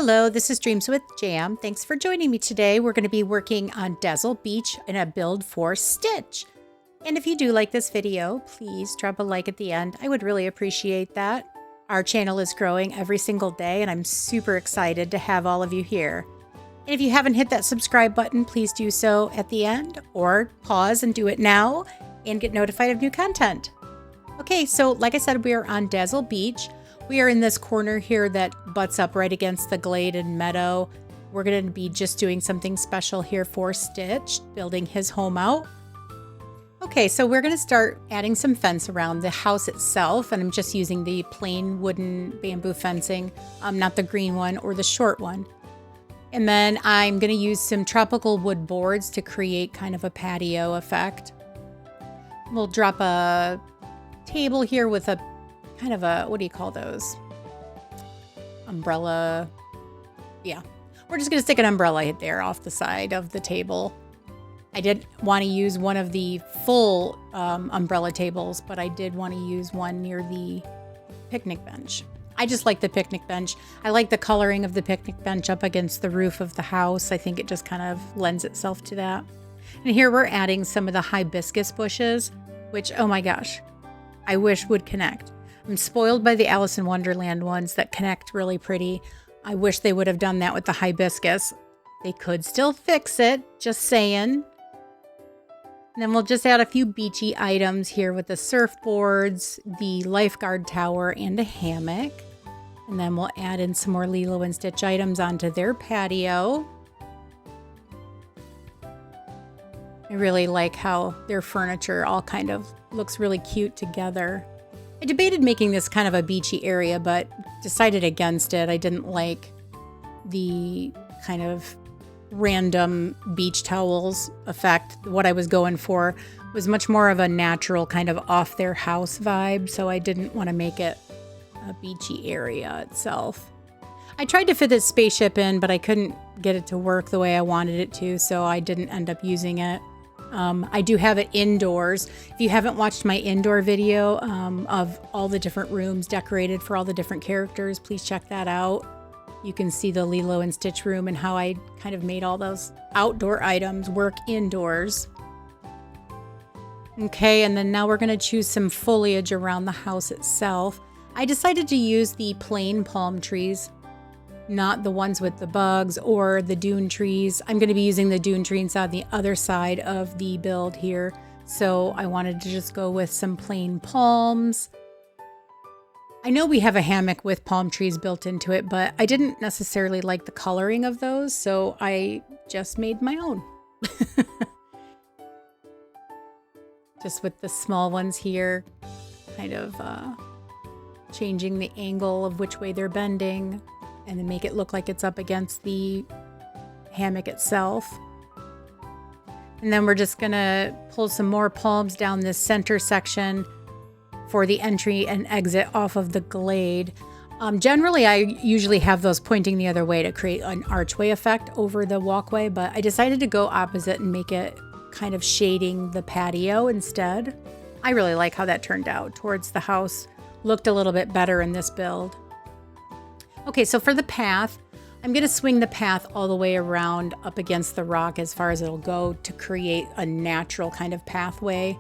Hello, this is Dreams with Jam. Thanks for joining me today. We're going to be working on Dazzle Beach in a build for Stitch. And if you do like this video, please drop a like at the end. I would really appreciate that. Our channel is growing every single day and I'm super excited to have all of you here. And if you haven't hit that subscribe button, please do so at the end or pause and do it now and get notified of new content. Okay, so like I said, we are on Dazzle Beach. We are in this corner here that butts up right against the glade and meadow. We're going to be just doing something special here for Stitch, building his home out. Okay, so we're going to start adding some fence around the house itself, and I'm just using the plain wooden bamboo fencing, not the green one or the short one. And then I'm going to use some tropical wood boards to create kind of a patio effect. We'll drop a table here with a kind of a, what do you call those? Umbrella. Yeah, we're just going to stick an umbrella there off the side of the table. I didn't want to use one of the full umbrella tables, but I did want to use one near the picnic bench. I just like the picnic bench. I like the coloring of the picnic bench up against the roof of the house. I think it just kind of lends itself to that. And here we're adding some of the hibiscus bushes, which, oh my gosh, I wish would connect. I'm spoiled by the Alice in Wonderland ones that connect really pretty. I wish they would have done that with the hibiscus. They could still fix it, just saying. And then we'll just add a few beachy items here with the surfboards, the lifeguard tower, and a hammock. And then we'll add in some more Lilo and Stitch items onto their patio. I really like how their furniture all kind of looks really cute together. I debated making this kind of a beachy area, but decided against it. I didn't like the kind of random beach towels effect. What I was going for was much more of a natural kind of off their house vibe, so I didn't want to make it a beachy area itself. I tried to fit this spaceship in, but I couldn't get it to work the way I wanted it to, so I didn't end up using it. I do have it indoors. If you haven't watched my indoor video of all the different rooms decorated for all the different characters, please check that out. You can see the Lilo and Stitch room and how I kind of made all those outdoor items work indoors. Okay, and then now we're going to choose some foliage around the house itself. I decided to use the plain palm trees, not the ones with the bugs or the dune trees. I'm going to be using the dune trees on the other side of the build here. So I wanted to just go with some plain palms. I know we have a hammock with palm trees built into it, but I didn't necessarily like the coloring of those, so I just made my own. Just with the small ones here, kind of changing the angle of which way they're bending, and then make it look like it's up against the hammock itself. And then we're just gonna pull some more palms down this center section for the entry and exit off of the glade. Generally, I usually have those pointing the other way to create an archway effect over the walkway, but I decided to go opposite and make it kind of shading the patio instead. I really like how that turned out towards the house. Looked a little bit better in this build. Okay, so for the path, I'm going to swing the path all the way around up against the rock as far as it'll go to create a natural kind of pathway.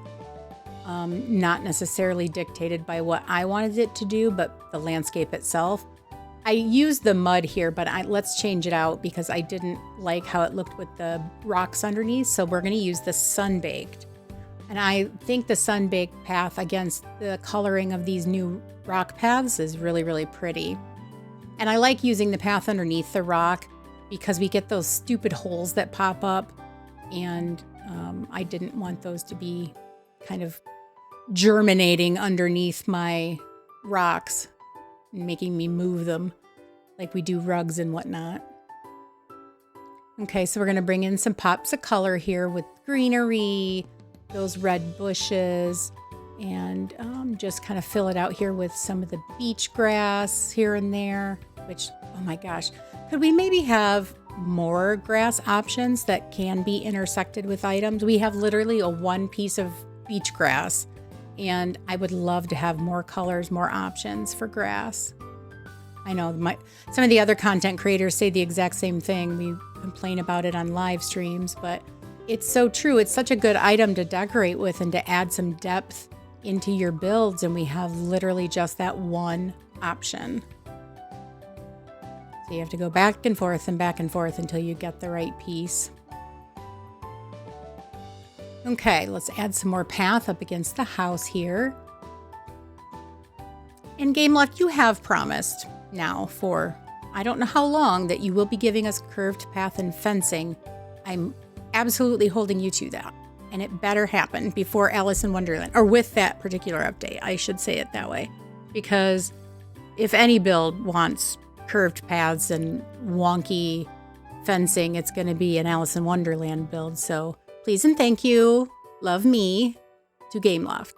Not necessarily dictated by what I wanted it to do, but the landscape itself. I used the mud here, but let's change it out because I didn't like how it looked with the rocks underneath. So we're going to use the sun-baked. And I think the sun-baked path against the coloring of these new rock paths is really, really pretty. And I like using the path underneath the rock because we get those stupid holes that pop up. And I didn't want those to be kind of germinating underneath my rocks and making me move them like we do rugs and whatnot. Okay, so we're going to bring in some pops of color here with greenery, those red bushes, and just kind of fill it out here with some of the beach grass here and there, which, oh my gosh, could we maybe have more grass options that can be intersected with items? We have literally a one piece of beach grass, and I would love to have more colors, more options for grass. I know some of the other content creators say the exact same thing. We complain about it on live streams, but it's so true. It's such a good item to decorate with and to add some depth into your builds, and we have literally just that one option. So you have to go back and forth until you get the right piece. Okay, let's add some more path up against the house here. And Gameloft, you have promised now for I don't know how long that you will be giving us curved path and fencing. I'm absolutely holding you to that. And it better happen before Alice in Wonderland, or with that particular update. I should say it that way. Because if any build wants curved paths and wonky fencing, it's going to be an Alice in Wonderland build. So please and thank you. Love me to Gameloft.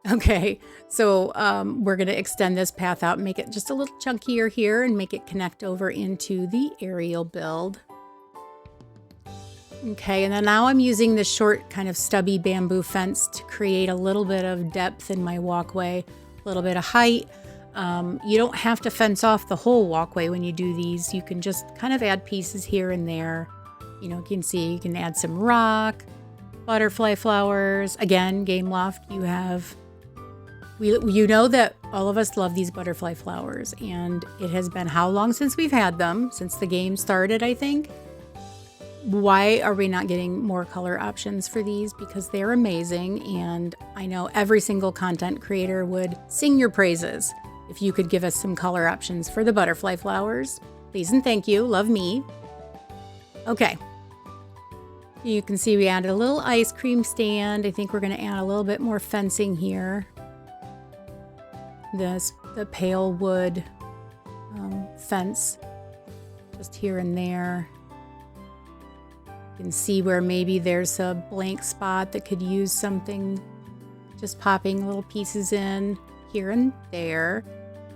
Okay, so we're going to extend this path out and make it just a little chunkier here and make it connect over into the aerial build. Okay, and then now I'm using this short kind of stubby bamboo fence to create a little bit of depth in my walkway, a little bit of height. You don't have to fence off the whole walkway when you do these. You can just kind of add pieces here and there. You know, you can see you can add some rock, butterfly flowers. Again, Gameloft, you have... You know that all of us love these butterfly flowers, and it has been how long since we've had them? Since the game started, I think. Why are we not getting more color options for these? Because they're amazing, and I know every single content creator would sing your praises if you could give us some color options for the butterfly flowers. Please and thank you. Love me. Okay. You can see we added a little ice cream stand. I think we're going to add a little bit more fencing here. The pale wood fence just here and there. You can see where maybe there's a blank spot that could use something, just popping little pieces in here and there.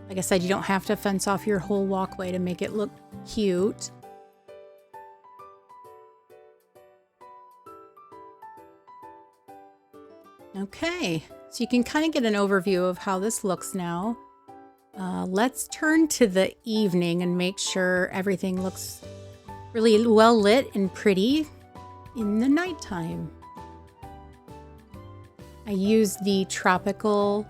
Like I said, you don't have to fence off your whole walkway to make it look cute. Okay, so you can kind of get an overview of how this looks now. Let's turn to the evening and make sure everything looks really well lit and pretty in the nighttime. I use the tropical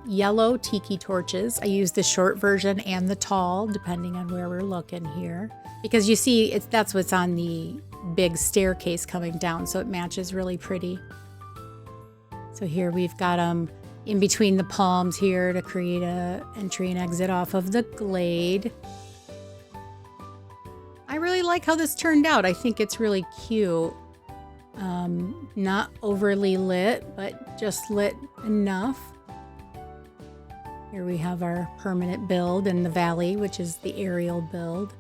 yellow tiki torches. I use the short version and the tall, depending on where we're looking here. Because you see, that's what's on the big staircase coming down, so it matches really pretty. So here we've got them in between the palms here to create a entry and exit off of the glade. I really like how this turned out. I think it's really cute. Not overly lit, but just lit enough. Here we have our permanent build in the valley, which is the aerial build.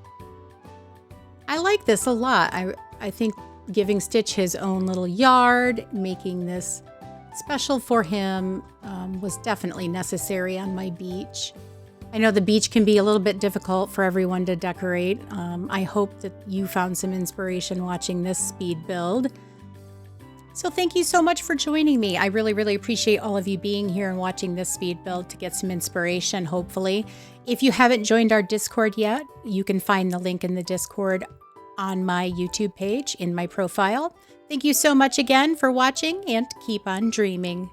I like this a lot. I think giving Stitch his own little yard, making this special for him, was definitely necessary on my beach. I know the beach can be a little bit difficult for everyone to decorate. I hope that you found some inspiration watching this speed build. So thank you so much for joining me. I really, really appreciate all of you being here and watching this speed build to get some inspiration, hopefully. If you haven't joined our Discord yet, you can find the link in the Discord on my YouTube page in my profile. Thank you so much again for watching, and keep on dreaming.